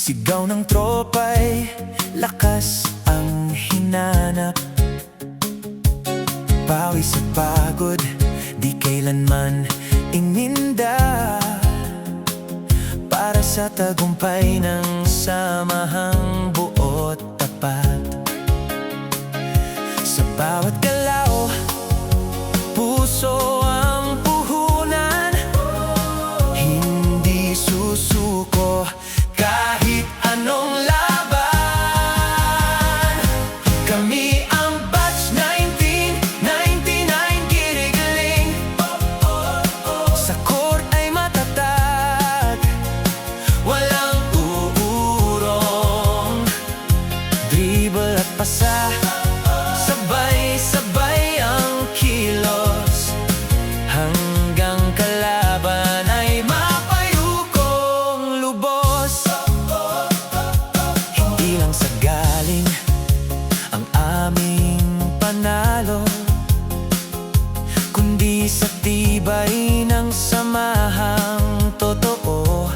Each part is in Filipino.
Sigaw ng tropa'y lakas ang hinanap. Pawis at pagod, di kailanman ininda. Para sa tagumpay ng samahang buo't tapat. Sa bawat galaw, puso ang puhunan. Hindi susuko kahit anong laban. Kami ang batch 1999, kirigaling. Sa court ay matatag, walang uurong. Dribble at pasa, sabay-sabay ang kilos, hanggang kalaban ay mapayukong lubos. Hindi lang sa galing ang aming panalo, kundi sa tibay ng samahang totoo.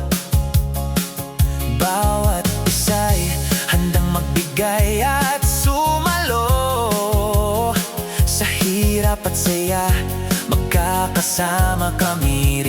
Bawat isa'y handang magbigay at sumalo. Sa hirap at saya, magkakasama kami